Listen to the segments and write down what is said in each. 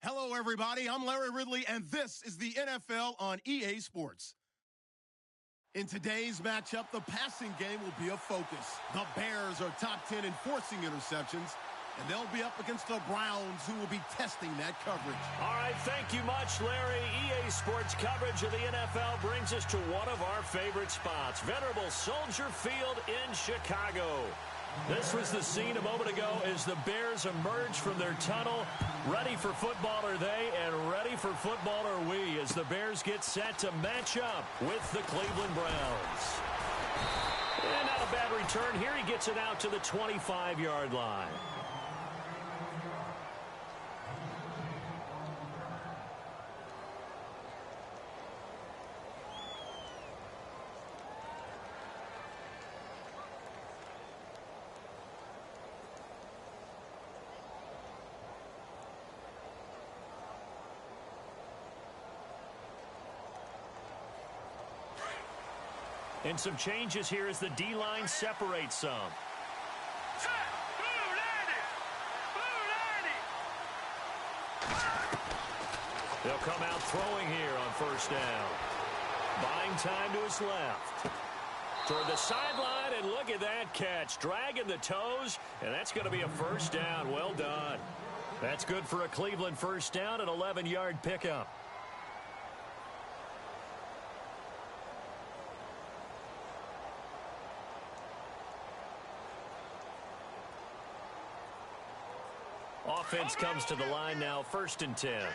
Hello, everybody. I'm Larry Ridley, and this is the NFL on EA Sports. In today's matchup, the passing game will be a focus. The Bears are top 10 in forcing interceptions, and they'll be up against the Browns, who will be testing that coverage. All right, thank you much, Larry. EA Sports coverage of the NFL brings us to one of our favorite spots, venerable Soldier Field in Chicago. This was the scene a moment ago as the Bears emerged from their tunnel. Ready for football are they, and ready for football are we, as the Bears get set to match up with the Cleveland Browns. And not a bad return here. He gets it out to the 25-yard line. And some changes here as the D-line separates some. They'll come out throwing here on first down. Buying time to his left. Toward the sideline, and look at that catch. Dragging the toes, and that's going to be a first down. Well done. That's good for a Cleveland first down, an 11-yard pickup. Offense comes to the line now, 1st and 10. And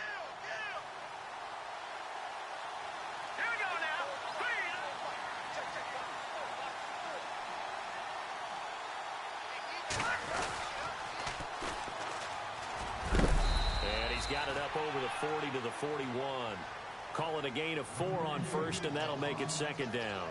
he's got it up over the 40 to the 41. Call it a gain of 4 on first, and that'll make it 2nd down.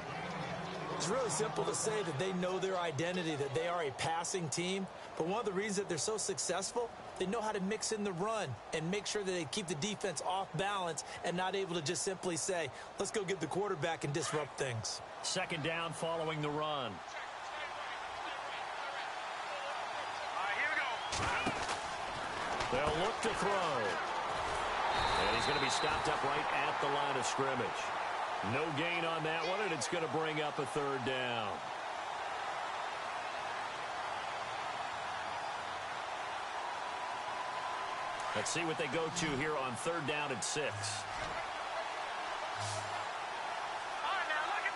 It's really simple to say that they know their identity, that they are a passing team. But one of the reasons that they're so successful, they know how to mix in the run and make sure that they keep the defense off balance and not able to just simply say, let's go get the quarterback and disrupt things. 2nd down following the run. All right, here we go. They'll look to throw. And he's going to be stopped up right at the line of scrimmage. No gain on that one, and it's going to bring up a 3rd down. Let's see what they go to here on 3rd down and 6. All right, now look at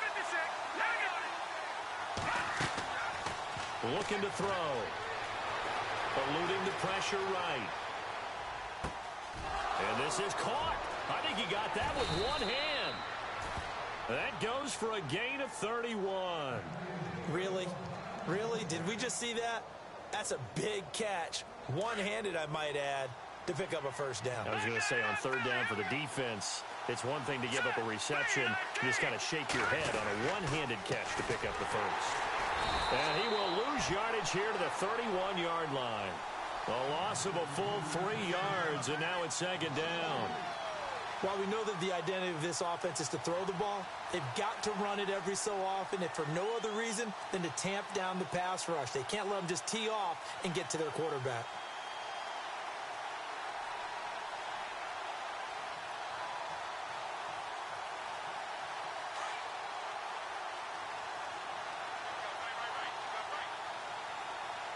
56. Looking to throw. Eluding the pressure right. And this is caught. I think he got that with one hand. That goes for a gain of 31. Really? Really? Did we just see that? That's a big catch. One-handed, I might add, to pick up a first down. I was going to say on 3rd down for the defense, it's one thing to give up a reception. You just kind of shake your head on a one-handed catch to pick up the first. And he will lose yardage here to the 31-yard line. A loss of a full 3 yards, and now it's 2nd down. While we know that the identity of this offense is to throw the ball, they've got to run it every so often, if for no other reason than to tamp down the pass rush. They can't let them just tee off and get to their quarterback.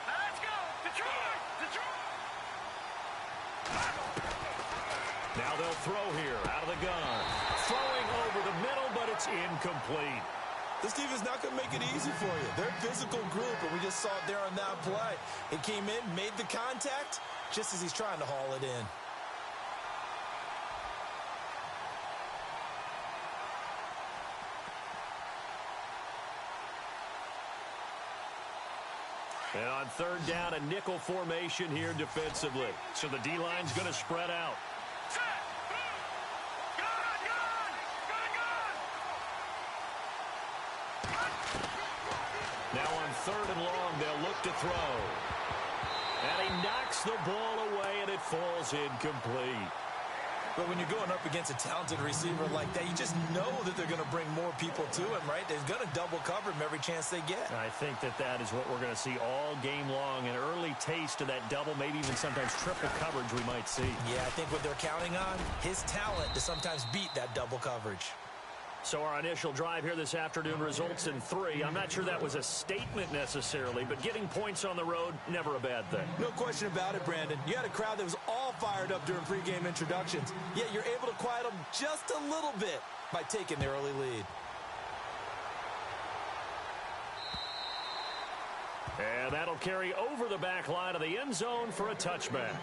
Let's go, Detroit! Detroit! Now they'll throw here out of the gun. Throwing over the middle, but it's incomplete. This team is not going to make it easy for you. They're a physical group, and we just saw it there on that play. He came in, made the contact, just as he's trying to haul it in. And on 3rd down, a nickel formation here defensively. So the D-line's going to spread out. Now on 3rd and long, they'll look to throw. And he knocks the ball away, and it falls incomplete. But when you're going up against a talented receiver like that, you just know that they're going to bring more people to him, right? They're going to double cover him every chance they get. I think that is what we're going to see all game long. An early early taste of that double, maybe even sometimes triple coverage we might see. Yeah, I think what they're counting on, his talent to sometimes beat that double coverage. So our initial drive here this afternoon results in 3. I'm not sure that was a statement necessarily, but getting points on the road, never a bad thing. No question about it, Brandon. You had a crowd that was all fired up during pregame introductions, yet you're able to quiet them just a little bit by taking the early lead. And that'll carry over the back line of the end zone for a touchback.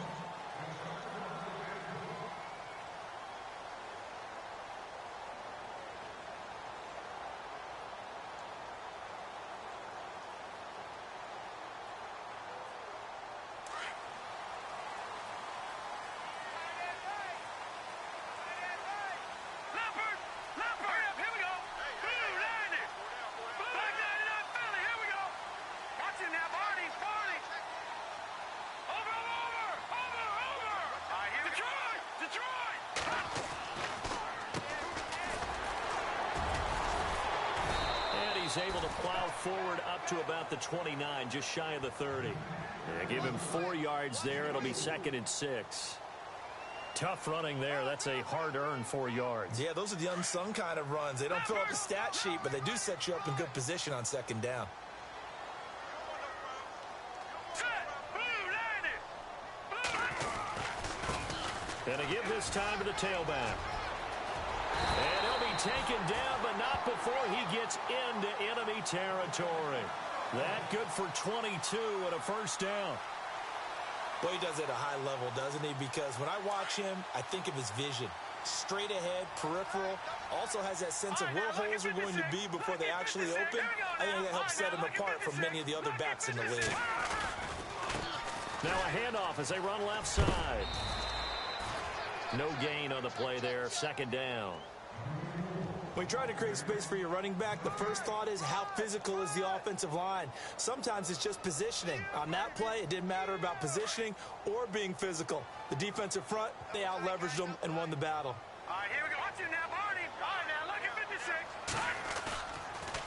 Able to plow forward up to about the 29, just shy of the 30. Yeah, give him 4 yards there. It'll be 2nd and 6. Tough running there. That's a hard-earned 4 yards. Yeah, those are the unsung kind of runs. They don't fill up the stat sheet, but they do set you up in good position on 2nd down. And a give this time to the tailback. And he'll be taken down, but not before he gets into enemy territory. That good for 22 and a first down. Well, he does it at a high level, doesn't he? Because when I watch him, I think of his vision. Straight ahead, peripheral. Also has that sense of where holes are going to be before they actually open. I think that helps set him apart from many of the other backs in the league. Now a handoff as they run left side. No gain on the play there. 2nd down. When you try to create space for your running back, the first thought is how physical is the offensive line. Sometimes it's just positioning. On that play, it didn't matter about positioning or being physical. The defensive front, they out-leveraged them and won the battle. All right, here we go. Watch it now, Barney. All right, now look at 56.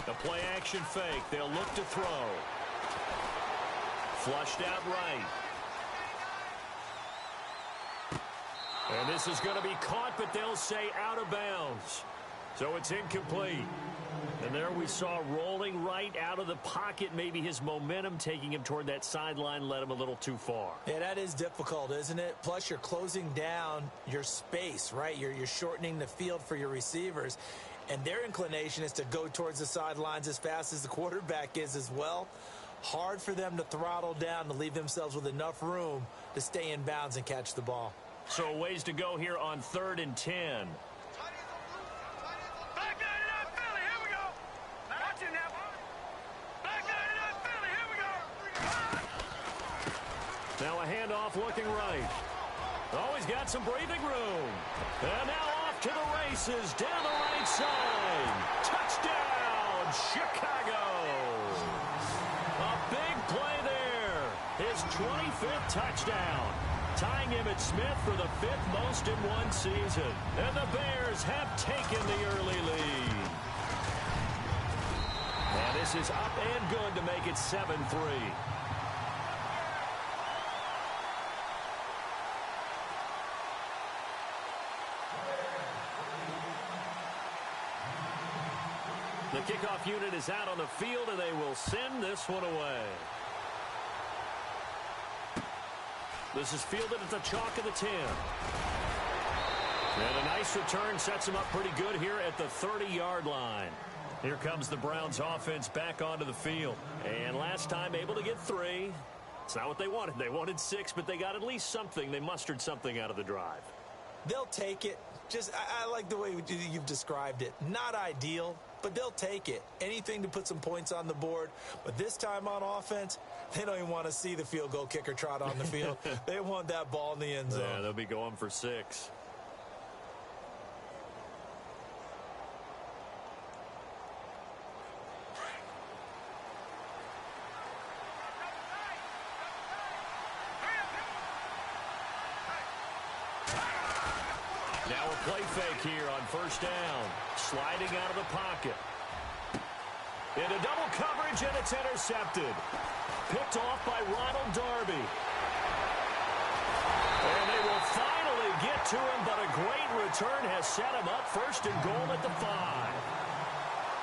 The play action fake. They'll look to throw. Flushed out right. And this is going to be caught, but they'll say out of bounds. So it's incomplete. And there we saw rolling right out of the pocket. Maybe his momentum taking him toward that sideline led him a little too far. Yeah, that is difficult, isn't it? Plus, you're closing down your space, right? You're shortening the field for your receivers. And their inclination is to go towards the sidelines as fast as the quarterback is as well. Hard for them to throttle down to leave themselves with enough room to stay in bounds and catch the ball. So ways to go here on 3rd and 10. Now a handoff looking right. Oh, he's got some breathing room. And now off to the races down the right side. Touchdown, Chicago. A big play there. His 25th touchdown. Tying Emmitt Smith for the 5th most in one season. And the Bears have taken the early lead. And this is up and good to make it 7-3. The kickoff unit is out on the field, and they will send this one away. This is fielded at the chalk of the 10. And a nice return sets them up pretty good here at the 30-yard line. Here comes the Browns offense back onto the field. And last time able to get 3. It's not what they wanted. They wanted 6, but they got at least something. They mustered something out of the drive. They'll take it. I like the way you've described it. Not ideal, but they'll take it. Anything to put some points on the board. But this time on offense, they don't even want to see the field goal kicker trot on the field. They want that ball in the end zone. Yeah, they'll be going for 6. Now a play fake here on 1st down. Sliding out of the pocket. Into double coverage, and it's intercepted. Picked off by Ronald Darby. to him, but a great return has set him up first and goal at the 5.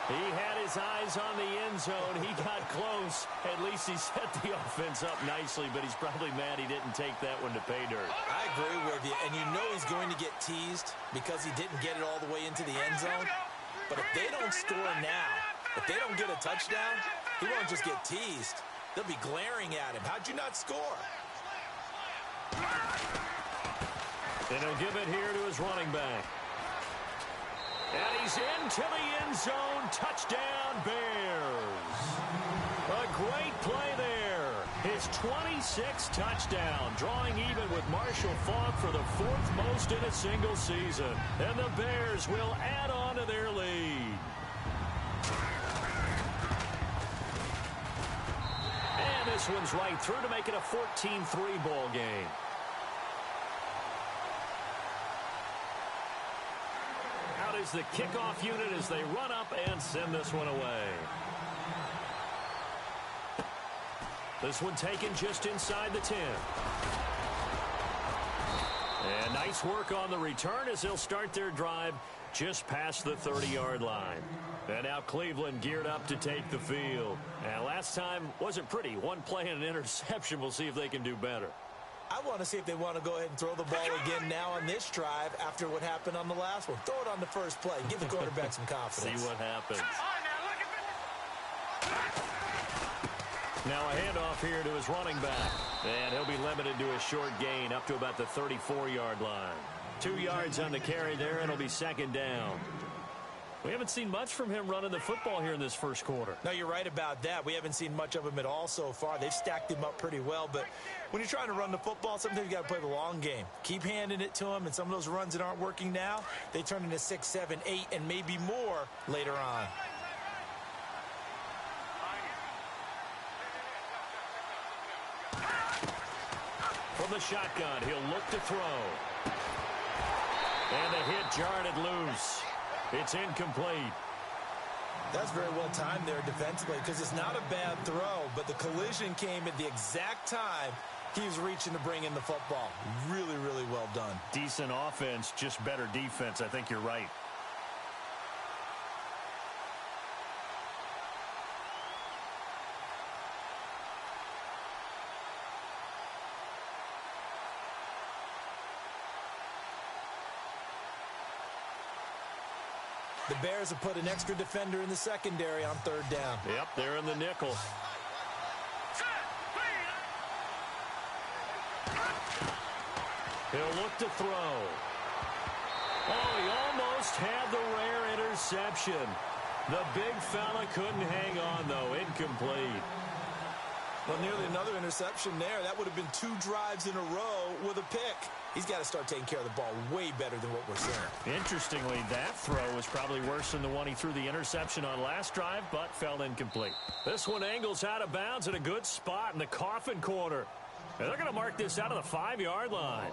He had his eyes on the end zone. He got close. At least he set the offense up nicely, but he's probably mad he didn't take that one to pay dirt. I agree with you, and you know he's going to get teased because he didn't get it all the way into the end zone. But if they don't score now, if they don't get a touchdown, he won't just get teased. They'll be glaring at him. How'd you not score? And he'll give it here to his running back. And he's into the end zone. Touchdown, Bears. A great play there. His 26th touchdown, drawing even with Marshall Faulk for the 4th most in a single season. And the Bears will add on to their lead. And this one's right through to make it a 14-3 ball game. Out is the kickoff unit as they run up and send this one away. This one taken just inside the 10. And nice work on the return as they'll start their drive just past the 30-yard line. And now Cleveland geared up to take the field. And last time wasn't pretty. One play and an interception. We'll see if they can do better. I want to see if they want to go ahead and throw the ball again now on this drive after what happened on the last one. Throw it on the first play. Give the quarterback some confidence. See what happens. Now a handoff here to his running back. And he'll be limited to a short gain up to about the 34-yard line. 2 yards on the carry there, and it'll be second down. We haven't seen much from him running the football here in this first quarter. No, you're right about that. We haven't seen much of him at all so far. They've stacked him up pretty well, but when you're trying to run the football, sometimes you got to play the long game. Keep handing it to him, and some of those runs that aren't working now, they turn into 6, 7, 8, and maybe more later on. From the shotgun, he'll look to throw. And the hit jarred it loose. It's incomplete. That's very well timed there defensively because it's not a bad throw, but the collision came at the exact time he was reaching to bring in the football. Really, really well done. Decent offense, just better defense. I think you're right. The Bears have put an extra defender in the secondary on third down. Yep, they're in the nickel. He'll look to throw. Oh, he almost had the rare interception. The big fella couldn't hang on, though. Incomplete. Well, nearly another interception there. That would have been 2 drives in a row with a pick. He's got to start taking care of the ball way better than what we're seeing. Interestingly, that throw was probably worse than the one he threw the interception on last drive, but fell incomplete. This one angles out of bounds at a good spot in the coffin corner. And they're going to mark this out of the 5-yard line.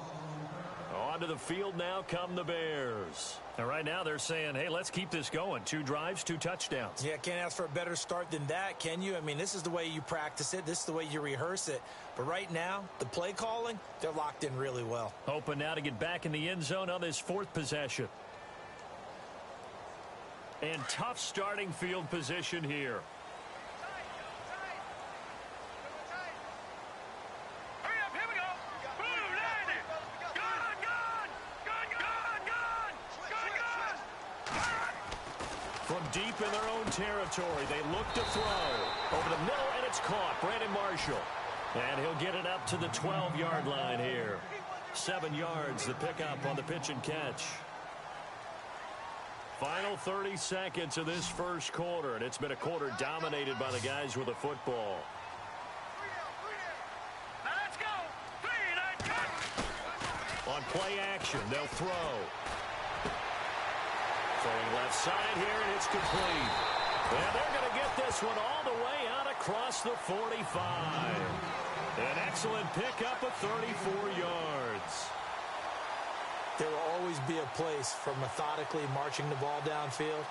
Onto the field now come the Bears. And right now they're saying, hey, let's keep this going. 2 drives, 2 touchdowns. Yeah, can't ask for a better start than that, can you? I mean, this is the way you practice it. This is the way you rehearse it. But right now, the play calling, they're locked in really well. Hoping now to get back in the end zone on this 4th possession. And tough starting field position here. From deep in their own territory, they look to throw. Over the middle, and it's caught. Brandon Marshall. And he'll get it up to the 12-yard line here. 7 yards, the pickup on the pitch and catch. Final 30 seconds of this first quarter, and it's been a quarter dominated by the guys with the football. Let's go. On play action, they'll throw. Throwing left side here, and it's complete. And they're going to get this one all the way out across the 45. An excellent pickup of 34 yards. There will always be a place for methodically marching the ball downfield.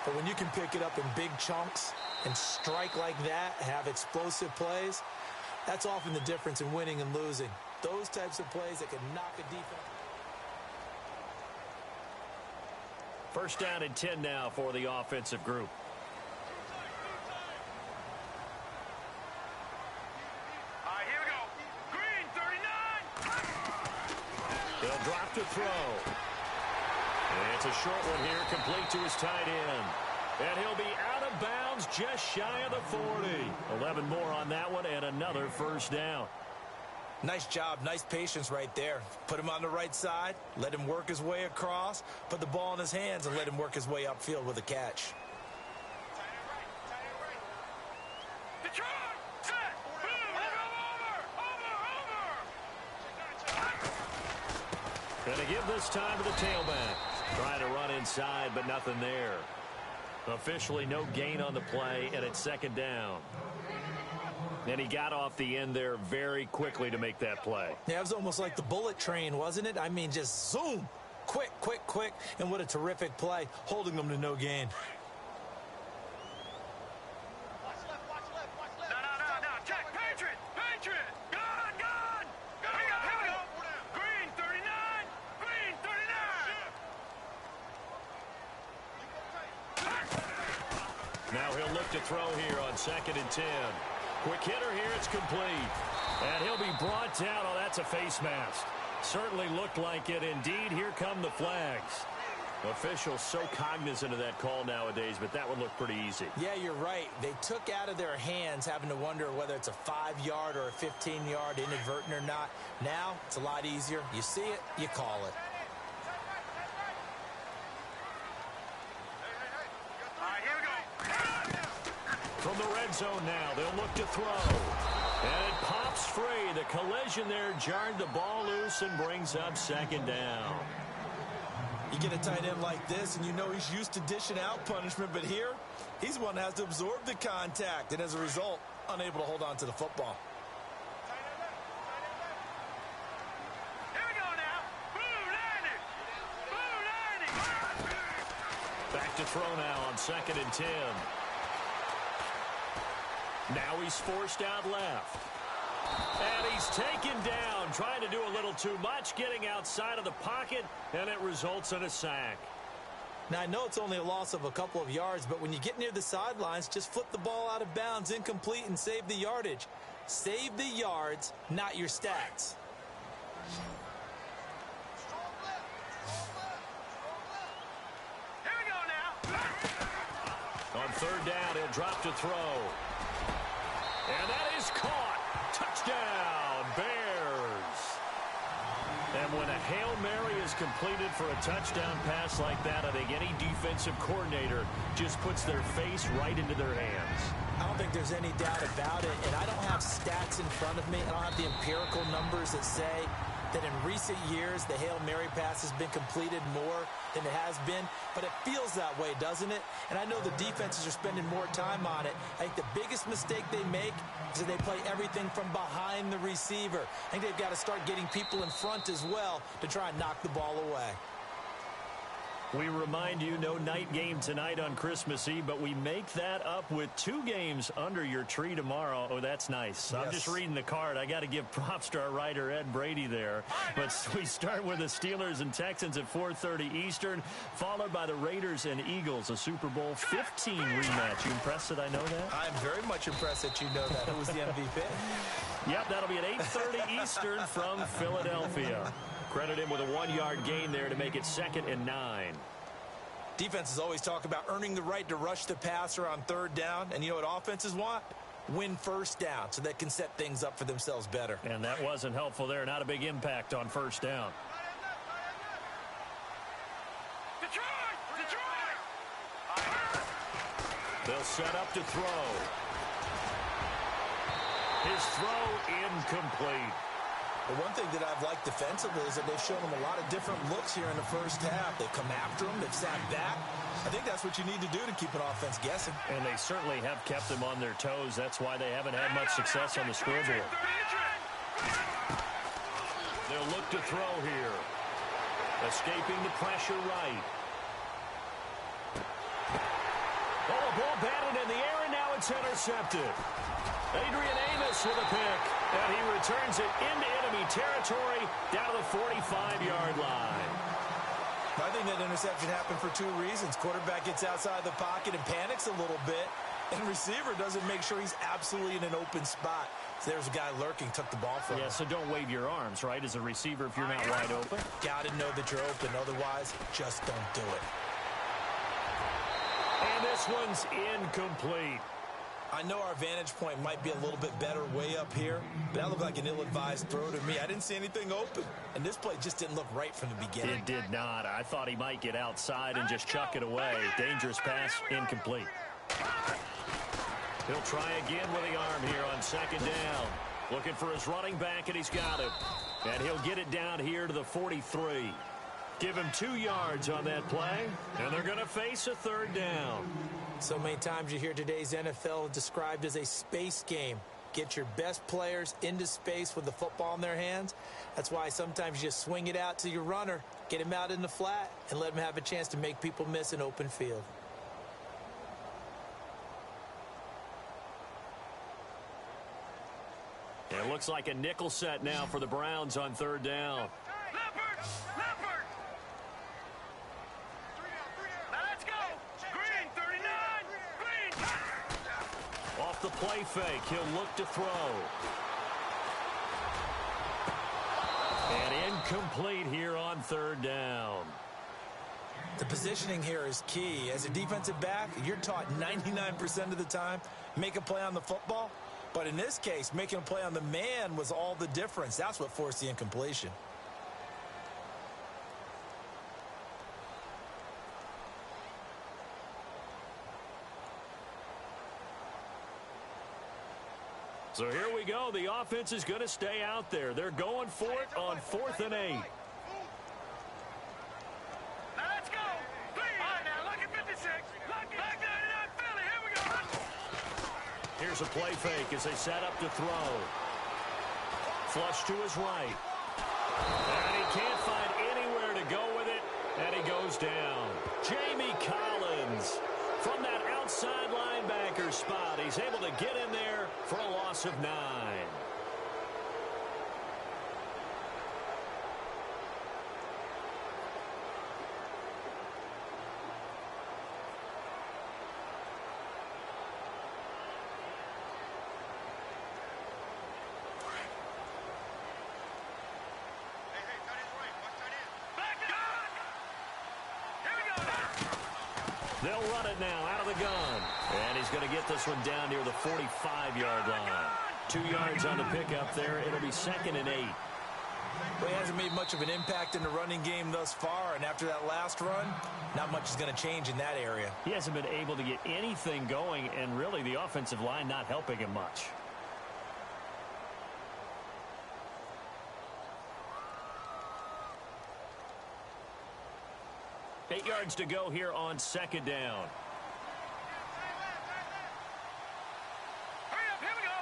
But when you can pick it up in big chunks and strike like that, have explosive plays, that's often the difference in winning and losing. Those types of plays that can knock a defense. First down and 10 now for the offensive group. All right, here we go. Green, 39. He'll drop to throw. And it's a short one here, complete to his tight end. And he'll be out of bounds just shy of the 40. 11 more on that one and another first down. Nice job, nice patience right there. Put him on the right side, let him work his way across, put the ball in his hands, and let him work his way upfield with a catch. Detroit, set, boom, over. Going to give this time to the tailback. Trying to run inside, but nothing there. Officially no gain on the play, and it's second down. And he got off the end there very quickly to make that play. Yeah, it was almost like the bullet train, wasn't it? I mean, just zoom. Quick, quick, quick. And what a terrific play, holding them to no gain. No. Check. Patriot. Gone. Here we go. Green, 39. Green, 39. Now he'll look to throw here on second and 10. Quick hitter here, it's complete. And he'll be brought down. Oh, that's a face mask. Certainly looked like it. Indeed, here come the flags. Officials so cognizant of that call nowadays, but that would look pretty easy. Yeah, you're right. They took out of their hands having to wonder whether it's a 5-yard or a 15-yard, inadvertent or not. Now, it's a lot easier. You see it, you call it. All right, here we go. From the red zone now, they'll look to throw. And it pops free. The collision there jarred the ball loose and brings up second down. You get a tight end like this, and you know he's used to dishing out punishment, but here, he's one that has to absorb the contact, and as a result, unable to hold on to the football. Here we go now. Boom, 90. Back to throw now on second and 10. Now he's forced out left. And he's taken down, trying to do a little too much, getting outside of the pocket, and it results in a sack. Now, I know it's only a loss of a couple of yards, but when you get near the sidelines, just flip the ball out of bounds, incomplete, and save the yardage. Save the yards, not your stats. Here we go now. On third down, he'll drop to throw. And that is caught. Touchdown, Bears. And when a Hail Mary is completed for a touchdown pass like that, I think any defensive coordinator just puts their face right into their hands. I don't think there's any doubt about it, and I don't have stats in front of me. I don't have the empirical numbers that say that in recent years the Hail Mary pass has been completed more than it has been, but it feels that way, doesn't it? And I know the defenses are spending more time on it. I think the biggest mistake they make is that they play everything from behind the receiver. I think they've got to start getting people in front as well to try and knock the ball away. We remind you, no night game tonight on Christmas Eve, but we make that up with 2 games under your tree tomorrow. Oh, that's nice. Yes. I'm just reading the card. I got to give props to our writer, Ed Brady, there. But we start with the Steelers and Texans at 4:30 Eastern, followed by the Raiders and Eagles, a Super Bowl 15 rematch. You impressed that I know that? I'm very much impressed that you know that. Who was the MVP? Yep, that'll be at 8:30 Eastern from Philadelphia. Credit him with a 1-yard gain there to make it 2nd and 9. Defenses always talk about earning the right to rush the passer on third down. And you know what offenses want? Win first down so they can set things up for themselves better. And that wasn't helpful there. Not a big impact on first down. Detroit! They'll set up to throw. His throw incomplete. The one thing that I've liked defensively is that they've shown them a lot of different looks here in the first half. They've come after them. They've sat back. I think that's what you need to do to keep an offense guessing. And they certainly have kept them on their toes. That's why they haven't had much success on the scoreboard. They'll look to throw here. Escaping the pressure right. Oh, a ball batted in the air, and now it's intercepted. Adrian Amos with a pick, and he returns it into enemy territory down to the 45-yard line. I think that interception happened for two reasons. Quarterback gets outside the pocket and panics a little bit, and receiver doesn't make sure he's absolutely in an open spot. So there's a guy lurking, took the ball from him. Yeah, so don't wave your arms, right, as a receiver if you're not wide open. Got to know that you're open. Otherwise, just don't do it. And this one's incomplete. I know our vantage point might be a little bit better way up here, but that looked like an ill-advised throw to me. I didn't see anything open, and this play just didn't look right from the beginning. It did not. I thought he might get outside and just chuck it away. Dangerous pass, incomplete. He'll try again with the arm here on second down. Looking for his running back, and he's got him. And he'll get it down here to the 43. Give him 2 yards on that play, and they're going to face a third down. So many times you hear today's NFL described as a space game. Get your best players into space with the football in their hands. That's why sometimes you just swing it out to your runner, get him out in the flat, and let him have a chance to make people miss an open field. It looks like a nickel set now for the Browns on third down. Leopard! Leopard! Now let's go! Green, 39! Green! Off the play fake, he'll look to throw. And incomplete here on third down. The positioning here is key. As a defensive back, you're taught 99% of the time, make a play on the football. But in this case, making a play on the man was all the difference. That's what forced the incompletion. So here we go. The offense is going to stay out there. They're going for it on 4th and 8. Now let's go! Clean! All right, now look at 56. Look at 99 Philly. Here we go. Here's a play fake as they set up to throw. Flush to his right. And he can't find anywhere to go with it, and he goes down. Jamie Collins from that outside linebacker spot. He's able to get in there for a loss of 9. They'll run it now out of the gun. And he's going to get this one down near the 45-yard line. 2 yards on the pickup there. It'll be 2nd and 8. Well, he hasn't made much of an impact in the running game thus far, and after that last run, not much is going to change in that area. He hasn't been able to get anything going, and really the offensive line not helping him much. Eight yards to go here on second down. Hurry up, here we go.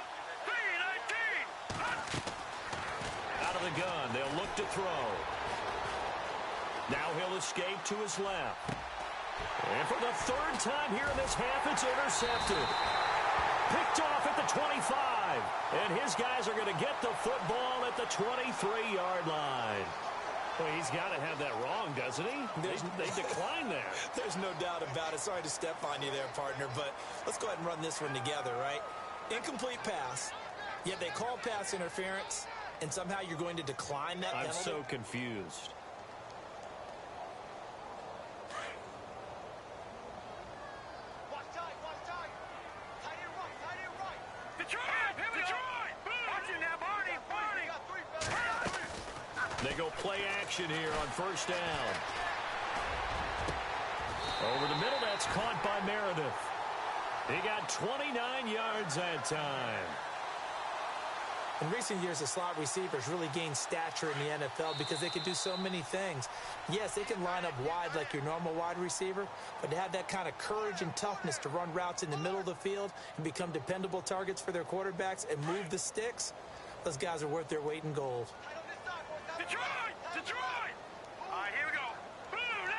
3-19. Out of the gun, they'll look to throw. Now he'll escape to his left. And for the 3rd time here in this half, it's intercepted. Picked off at the 25. And his guys are going to get the football at the 23-yard line. Well, he's got to have that wrong, doesn't he? They declined there. There's no doubt about it. Sorry to step on you there, partner, but let's go ahead and run this one together, right? Incomplete pass, yet they call pass interference, and somehow you're going to decline that penalty? I'm so confused. Watch tight. Tight end right. Detroit, here we go. Watch it now, Barney. They go play action here on 1st down. Over the middle, that's caught by Meredith. He got 29 yards that time. In recent years, the slot receivers really gained stature in the NFL because they can do so many things. Yes, they can line up wide like your normal wide receiver, but to have that kind of courage and toughness to run routes in the middle of the field and become dependable targets for their quarterbacks and move the sticks, those guys are worth their weight in gold. Detroit! All right, here we go. Blue, over!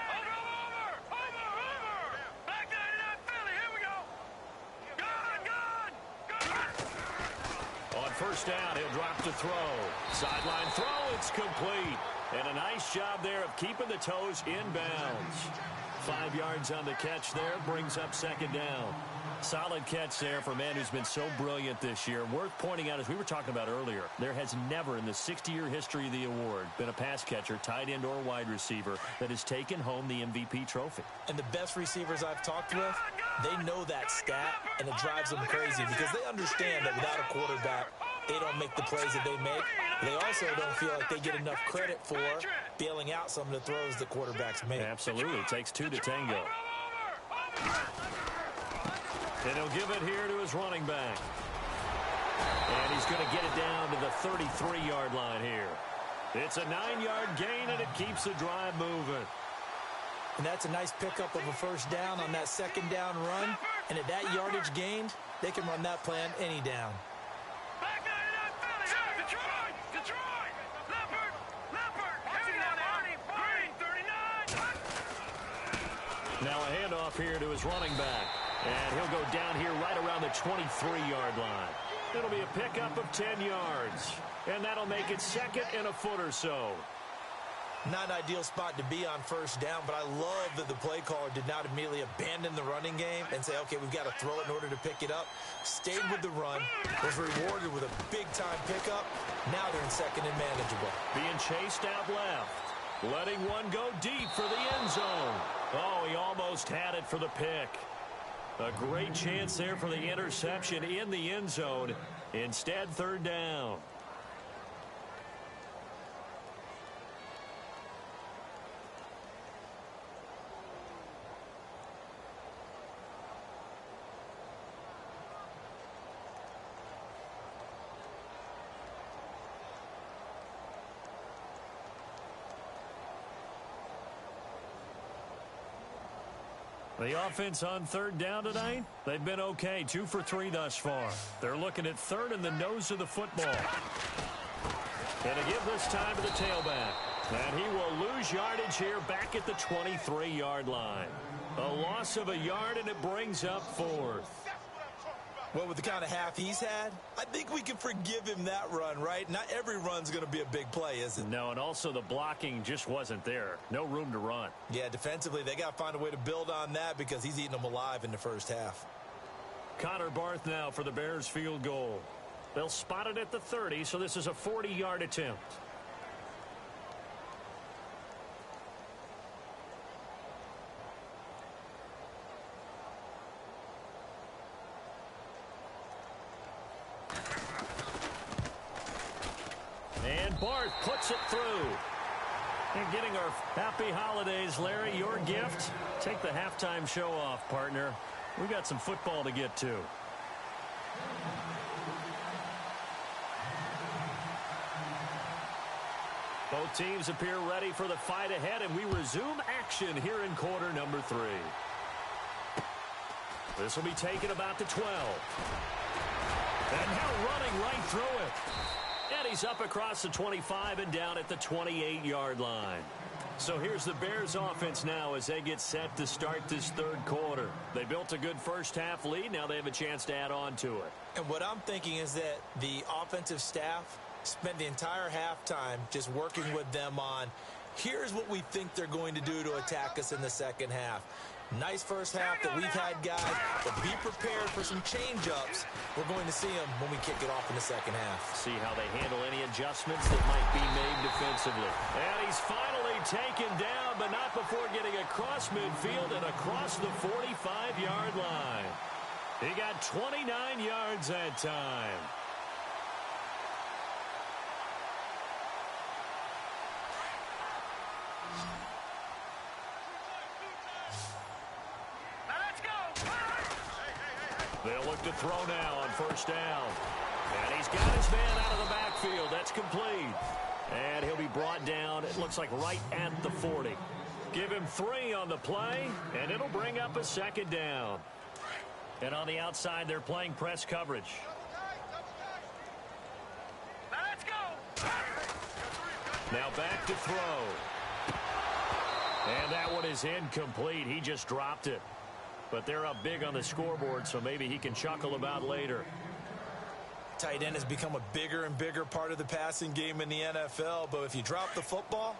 Back 99 Philly, here we go. Gun! first down. He'll drop to throw. Sideline throw. It's complete. And a nice job there of keeping the toes in bounds. 5 yards on the catch there. Brings up second down. Solid catch there for a man who's been so brilliant this year. Worth pointing out, as we were talking about earlier, there has never in the 60-year history of the award been a pass catcher, tight end, or wide receiver that has taken home the MVP trophy. And the best receivers I've talked with, they know that stat, and it drives them crazy because they understand that without a quarterback, they don't make the plays that they make. They also don't feel like they get enough credit for bailing out some of the throws the quarterbacks make. Absolutely. It takes two to tango. And he'll give it here to his running back. And he's going to get it down to the 33-yard line here. It's a 9-yard gain, and it keeps the drive moving. And that's a nice pickup of a first down on that second down run. And at that yardage gained, they can run that plan any down. Now a handoff here to his running back. And he'll go down here right around the 23-yard line. It'll be a pickup of 10 yards. And that'll make it second and a foot or so. Not an ideal spot to be on first down, but I love that the play caller did not immediately abandon the running game and say, okay, we've got to throw it in order to pick it up. Stayed with the run, was rewarded with a big-time pickup. Now they're in second and manageable. Being chased out left. Letting one go deep for the end zone. Oh, he almost had it for the pick. A great chance there for the interception in the end zone. Instead, third down. The offense on third down tonight, they've been okay. 2 for 3 thus far. They're looking at third in the nose of the football. And to give this time to the tailback. And he will lose yardage here back at the 23-yard line. A loss of a yard, and it brings up fourth. Well, with the kind of half he's had, I think we can forgive him that run, right? Not every run's going to be a big play, is it? No, and also the blocking just wasn't there. No room to run. Yeah, defensively, they got to find a way to build on that because he's eating them alive in the first half. Connor Barth now for the Bears field goal. They'll spot it at the 30, so this is a 40-yard attempt. And Barth puts it through. And getting our happy holidays, Larry, your gift. Take the halftime show off, partner. We got some football to get to. Both teams appear ready for the fight ahead, and we resume action here in quarter number 3. This will be taken about the 12. And now running right through it. And he's up across the 25 and down at the 28-yard line. So here's the Bears offense now as they get set to start this third quarter. They built a good first half lead. Now they have a chance to add on to it. And what I'm thinking is that the offensive staff spent the entire halftime just working with them on, here's what we think they're going to do to attack us in the second half. Nice first half that we've had, guys, but be prepared for some change-ups. We're going to see them when we kick it off in the second half. See how they handle any adjustments that might be made defensively. And he's finally taken down, but not before getting across midfield and across the 45-yard line. He got 29 yards that time. They'll look to throw now on first down. And he's got his man out of the backfield. That's complete. And he'll be brought down, it looks like right at the 40. Give him 3 on the play, and it'll bring up a second down. And on the outside, they're playing press coverage. Let's go. Now back to throw. And that one is incomplete. He just dropped it. But they're up big on the scoreboard, so maybe he can chuckle about later. Tight end has become a bigger and bigger part of the passing game in the NFL, but if you drop the football,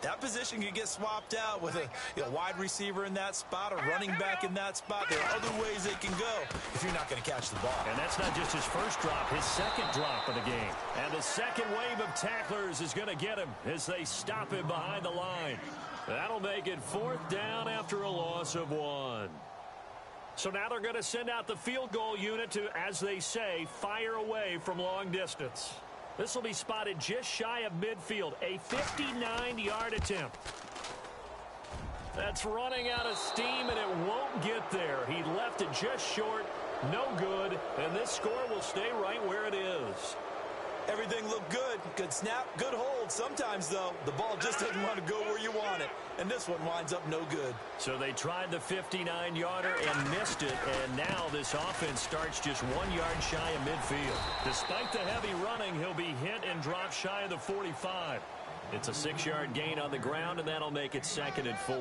that position can get swapped out with a wide receiver in that spot, a running back in that spot. There are other ways they can go if you're not going to catch the ball. And that's not just his first drop, his second drop of the game. And the second wave of tacklers is going to get him as they stop him behind the line. That'll make it 4th down after a loss of 1. So now they're going to send out the field goal unit to, as they say, fire away from long distance. This will be spotted just shy of midfield, a 59-yard attempt. That's running out of steam, and it won't get there. He left it just short, no good, and this score will stay right where it is. Everything looked good. Good snap, good hold. Sometimes, though, the ball just doesn't want to go where you want it. And this one winds up no good. So they tried the 59-yarder and missed it, and now this offense starts just 1 yard shy of midfield. Despite the heavy running, he'll be hit and dropped shy of the 45. It's a 6-yard gain on the ground, and that'll make it 2nd and 4.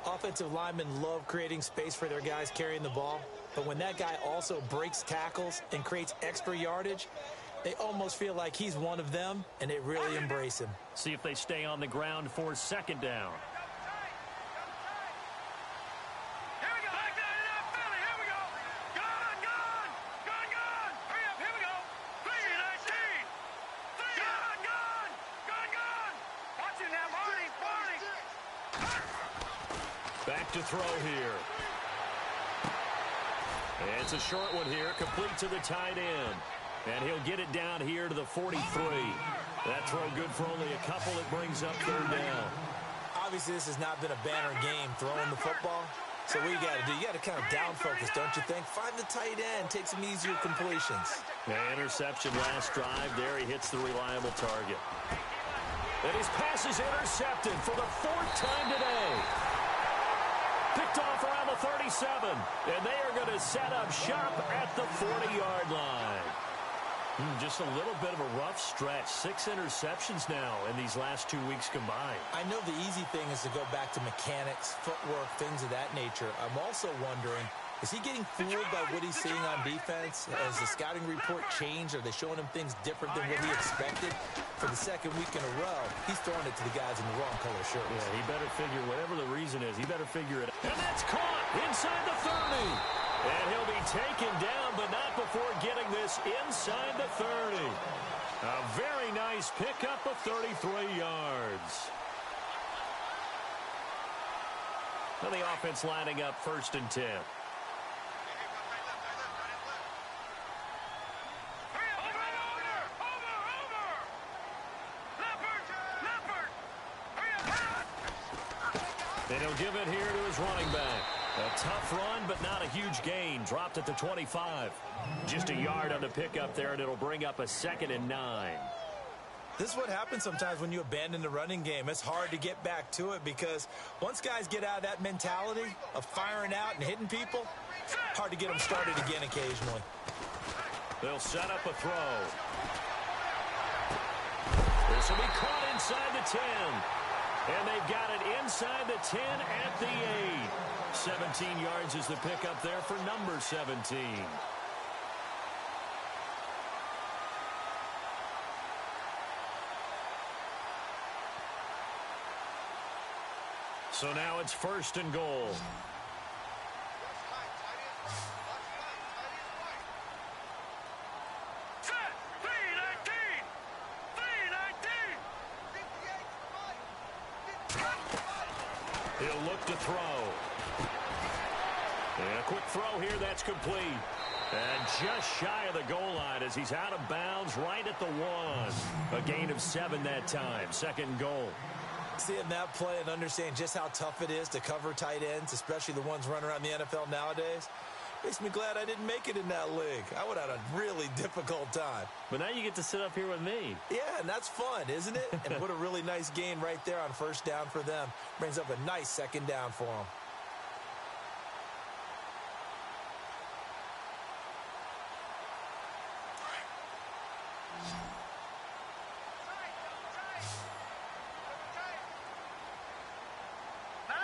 Offensive linemen love creating space for their guys carrying the ball, but when that guy also breaks tackles and creates extra yardage, they almost feel like he's one of them, and they really embrace him. See if they stay on the ground for 2nd down. Here we go. Here we go. Gone. Hurry up. Here we go. 3-19. Gone. Watch it now, Marty. Back to throw here. It's a short one here, complete to the tight end. And he'll get it down here to the 43. That throw good for only a couple. It brings up 3rd down. Obviously, this has not been a banner game throwing the football. So what you got to do, you got to kind of down focus, don't you think? Find the tight end, take some easier completions. Interception last drive. There he hits the reliable target. And his pass is intercepted for the 4th time today. Picked off around the 37. And they are going to set up shop at the 40-yard line. Just a little bit of a rough stretch. 6 interceptions now in these last 2 weeks combined. I know the easy thing is to go back to mechanics, footwork, things of that nature. I'm also wondering, is he getting fooled by what he's seeing on defense? Has the scouting report changed? Are they showing him things different than what he expected? For the 2nd week in a row, he's throwing it to the guys in the wrong color shirts. Yeah, he better figure, whatever the reason is, he better figure it out. And that's caught inside the 30. And he'll be taken down, but not before getting this inside the 30. A very nice pickup of 33 yards. Now the offense lining up 1st and 10. And he'll give it here to his running back. A tough run, but not a huge gain. Dropped at the 25. Just a yard on the pickup there, and it'll bring up a 2nd and 9. This is what happens sometimes when you abandon the running game. It's hard to get back to it because once guys get out of that mentality of firing out and hitting people, hard to get them started again occasionally. They'll set up a throw. This will be caught inside the 10. And they've got it inside the 10 at the 8. 17 yards is the pickup there for number 17. So now it's 1st and goal. He'll look to throw. And a quick throw here, that's complete. And just shy of the goal line as he's out of bounds right at the 1. A gain of 7 that time. 2nd and goal. Seeing that play and understand just how tough it is to cover tight ends, especially the ones running around the NFL nowadays, makes me glad I didn't make it in that league. I would have had a really difficult time. But now you get to sit up here with me. Yeah, and that's fun, isn't it? And what a really nice gain right there on 1st down for them. Brings up a nice 2nd down for them.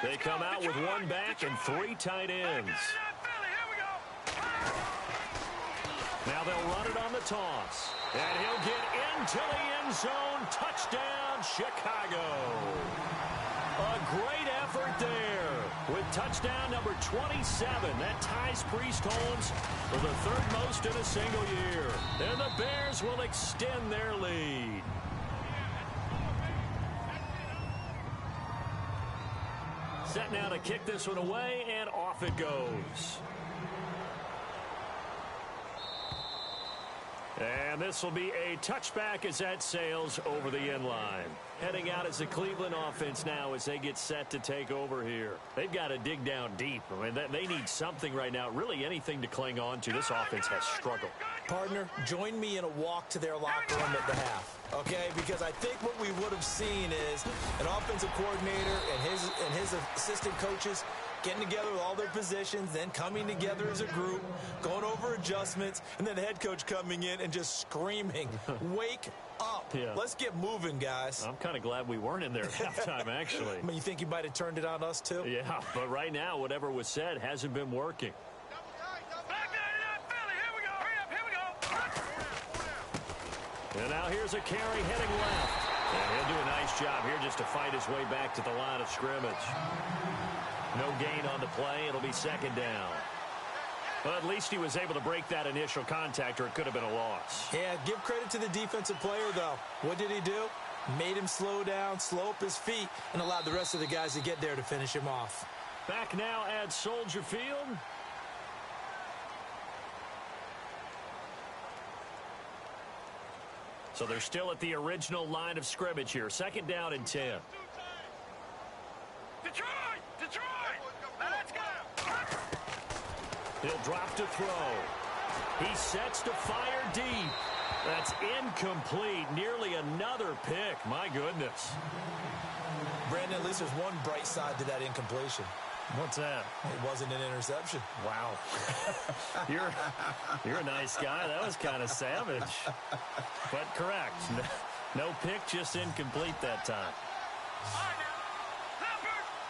They come out with 1 back and 3 tight ends. Now they'll run it on the toss. And he'll get into the end zone. Touchdown, Chicago. A great effort there with touchdown number 27. That ties Priest Holmes for the third most in a single year. And the Bears will extend their lead. Set now to kick this one away, and off it goes. And this will be a touchback as that sails over the end line. Heading out is the Cleveland offense now as they get set to take over here. They've got to dig down deep. I mean, they need something right now, really anything to cling on to. This offense has struggled. Partner, join me in a walk to their locker room at the half, okay? Because I think what we would have seen is an offensive coordinator and his assistant coaches getting together with all their positions, then coming together as a group, going over adjustments, and then the head coach coming in and just screaming, wake up. Yeah. Let's get moving, guys. I'm kind of glad we weren't in there at halftime, actually. I mean, you think he might have turned it on us, too? Yeah, but right now, whatever was said hasn't been working. And now here's a carry heading left. And he'll do a nice job here just to fight his way back to the line of scrimmage. No gain on the play. It'll be second down. But at least he was able to break that initial contact, or it could have been a loss. Yeah, give credit to the defensive player, though. What did he do? Made him slow down, slow up his feet, and allowed the rest of the guys to get there to finish him off. Back now at Soldier Field. So they're still at the original line of scrimmage here. Second down and 10. Detroit! Let's go! He'll drop to throw. He sets to fire deep. That's incomplete. Nearly another pick. My goodness. Brandon, at least there's one bright side to that incompletion. What's that? It wasn't an interception. Wow. You're a nice guy. That was kind of savage. But correct. No pick, just incomplete that time.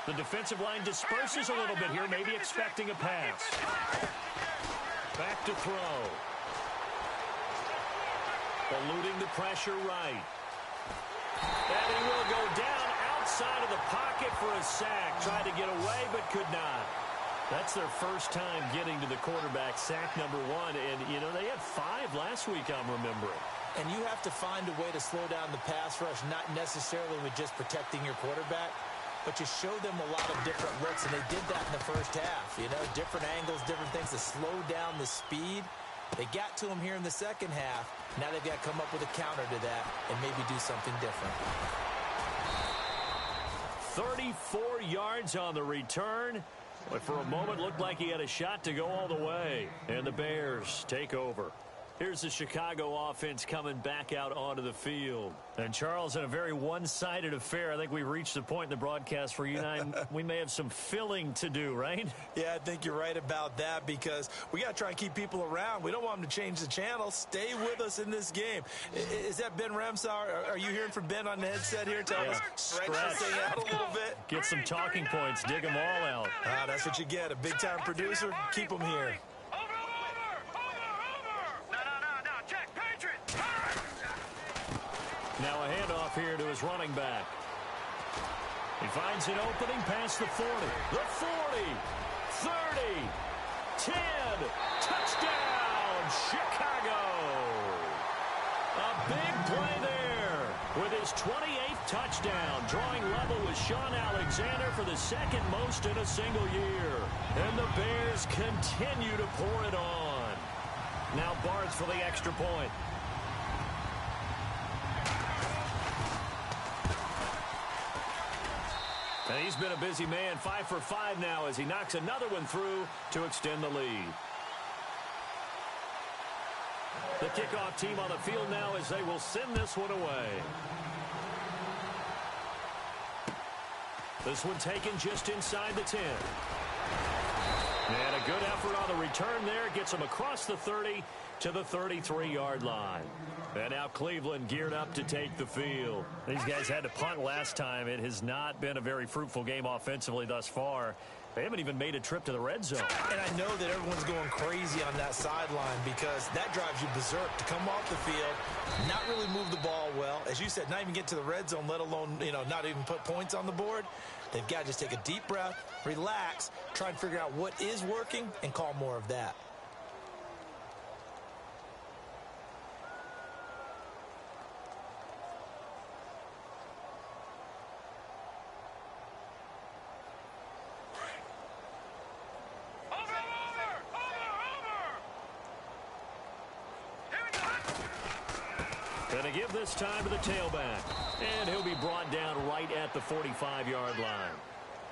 The defensive line disperses a little bit here, maybe expecting a pass. Back to throw. Eluding the pressure right. And he will go down outside of the pocket for a sack. Tried to get away, but could not. That's their first time getting to the quarterback, sack number 1. And, you know, they had 5 last week, I'm remembering. And you have to find a way to slow down the pass rush, not necessarily with just protecting your quarterback, but you show them a lot of different looks, and they did that in the first half. You know, different angles, different things to slow down the speed. They got to him here in the second half. Now they've got to come up with a counter to that and maybe do something different. 34 yards on the return. But for a moment, looked like he had a shot to go all the way. And the Bears take over. Here's the Chicago offense coming back out onto the field. And, Charles, in a very one-sided affair, I think we've reached the point in the broadcast where you and I, we may have some filling to do, right? Yeah, I think you're right about that because we got to try and keep people around. We don't want them to change the channel. Stay with us in this game. Is that Ben Ramsauer? Are you hearing from Ben on the headset here? Tell us, stretch this thing out a little bit. Get some talking points. Dig them all out. That's what you get. A big-time producer. Keep them here. Now a handoff here to his running back. He finds an opening past the 40. The 40, 30, 10. Touchdown, Chicago. A big play there with his 28th touchdown. Drawing level with Sean Alexander for the second most in a single year. And the Bears continue to pour it on. Now Barnes for the extra point. And he's been a busy man, 5 for 5 now as he knocks another one through to extend the lead. The kickoff team on the field now as they will send this one away. This one taken just inside the 10. And a good effort on the return there. Gets him across the 30 to the 33-yard line. And now Cleveland geared up to take the field. These guys had to punt last time. It has not been a very fruitful game offensively thus far. They haven't even made a trip to the red zone. And I know that everyone's going crazy on that sideline because that drives you berserk to come off the field, not really move the ball well. As you said, not even get to the red zone, let alone, not even put points on the board. They've got to just take a deep breath, relax, try and figure out what is working, and call more of that. Going to give this time to the tailback. And he'll be brought down right at the 45-yard line.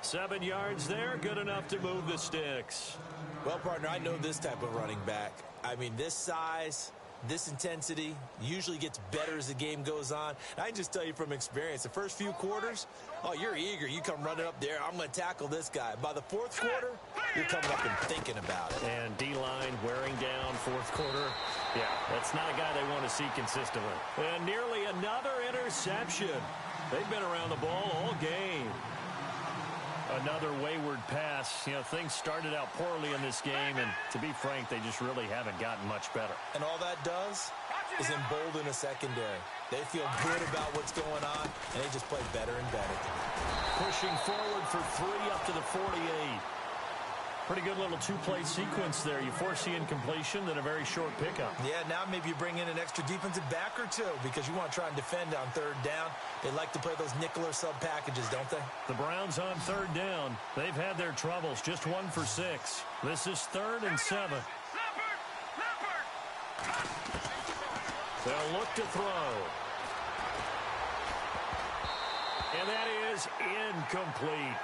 7 yards there, good enough to move the sticks. Well, partner, I know this type of running back. I mean, this size, this intensity usually gets better as the game goes on. And I can just tell you from experience, the first few quarters, you're eager. You come running up there, I'm going to tackle this guy. By the fourth quarter, you're coming up and thinking about it. And D-line wearing down fourth quarter. Yeah, that's not a guy they want to see consistently. And nearly another interception. They've been around the ball all game. Another wayward pass. Things started out poorly in this game, and to be frank, they just really haven't gotten much better. And all that does is embolden a secondary. They feel good about what's going on, and they just play better and better. Pushing forward for 3 up to the 48. Pretty good little two-play sequence there. You force the incompletion, then a very short pickup. Yeah, now maybe you bring in an extra defensive back or two because you want to try and defend on third down. They like to play those nickel or sub packages, don't they? The Browns on third down. They've had their troubles, just 1 for 6. This is 3rd and 7. They'll look to throw. And that is incomplete.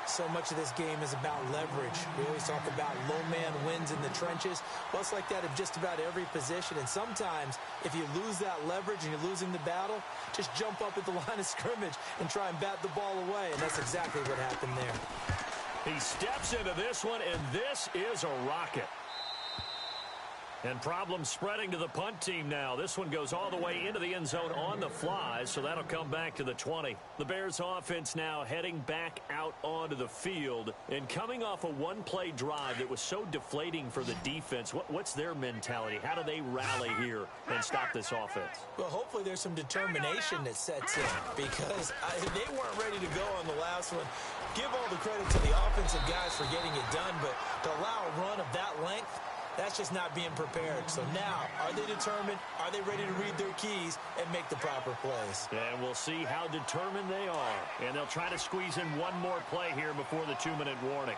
So much of this game is about leverage. We always talk about low man wins in the trenches. Well, it's like that in just about every position. And sometimes, if you lose that leverage and you're losing the battle, just jump up at the line of scrimmage and try and bat the ball away. And that's exactly what happened there. He steps into this one, and this is a rocket. And problems spreading to the punt team now. This one goes all the way into the end zone on the fly, so that'll come back to the 20. The Bears offense now heading back out onto the field and coming off a one-play drive that was so deflating for the defense. What's their mentality? How do they rally here and stop this offense? Well, hopefully there's some determination that sets in because they weren't ready to go on the last one. Give all the credit to the offensive guys for getting it done, but to allow a run of that length, that's just not being prepared. So now, are they determined? Are they ready to read their keys and make the proper plays? And we'll see how determined they are. And they'll try to squeeze in one more play here before the 2-minute warning.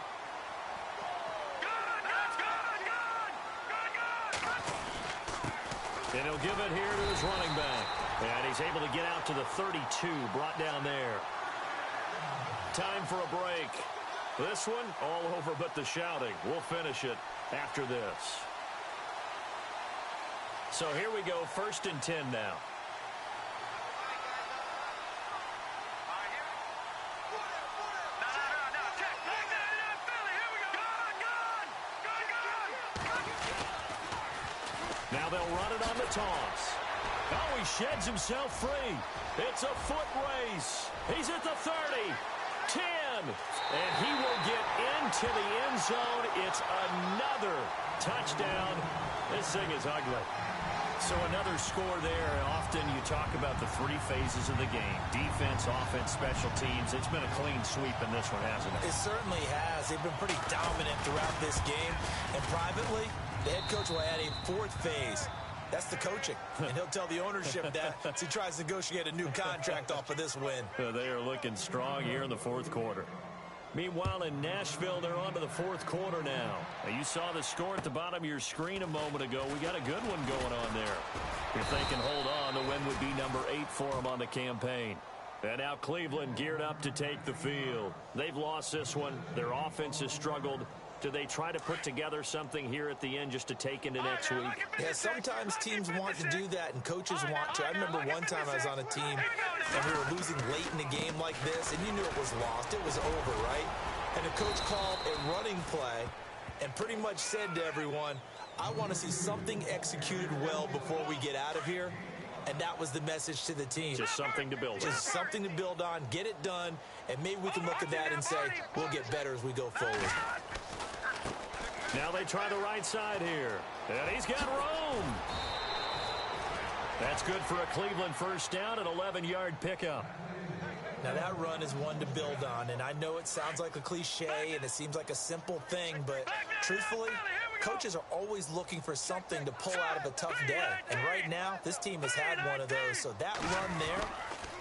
And he'll give it here to his running back. And he's able to get out to the 32, brought down there. Time for a break. This one, all over but the shouting. We'll finish it after this. So here we go, 1st and 10 now. Now they'll run it on the toss. Oh, he sheds himself free. It's a foot race. He's at the 30. 10. And he will get into the end zone. It's another touchdown. This thing is ugly. So another score there. Often you talk about the 3 phases of the game. Defense, offense, special teams. It's been a clean sweep in this one, hasn't it? It certainly has. They've been pretty dominant throughout this game. And privately, the head coach will add a 4th phase. That's the coaching. And he'll tell the ownership that as he tries to negotiate a new contract off of this win. They are looking strong here in the 4th quarter. Meanwhile, in Nashville, they're on to the 4th quarter now. You saw the score at the bottom of your screen a moment ago. We got a good one going on there. If they can hold on, the win would be number 8 for them on the campaign. And now Cleveland geared up to take the field. They've lost this one. Their offense has struggled. Do they try to put together something here at the end just to take into next week? Yeah, sometimes teams want to do that and coaches want to. I remember one time I was on a team and we were losing late in a game like this, and you knew it was lost. It was over, right? And the coach called a running play and pretty much said to everyone, I want to see something executed well before we get out of here. And that was the message to the team. Just something to build on. Just something to build on, get it done, and maybe we can look at that and say, we'll get better as we go forward. Now they try the right side here. And he's got room. That's good for a Cleveland first down, an 11-yard pickup. Now that run is one to build on, and I know it sounds like a cliche and it seems like a simple thing, but truthfully, coaches are always looking for something to pull out of a tough day. And right now, this team has had one of those. So that run there,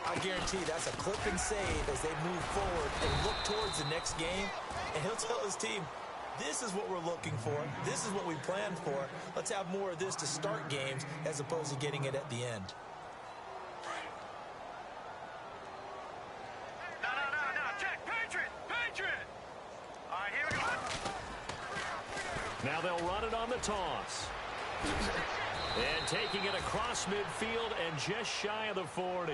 I guarantee that's a clip and save as they move forward and look towards the next game. And he'll tell his team, this is what we're looking for. This is what we planned for. Let's have more of this to start games as opposed to getting it at the end. Now they'll run it on the toss. And taking it across midfield and just shy of the 40.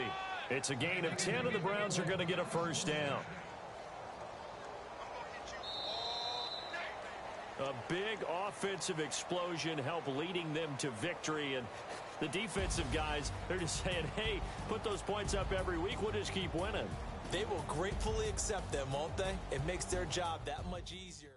It's a gain of 10, and the Browns are going to get a first down. A big offensive explosion helped leading them to victory. And the defensive guys, they're just saying, hey, put those points up every week. We'll just keep winning. They will gratefully accept them, won't they? It makes their job that much easier.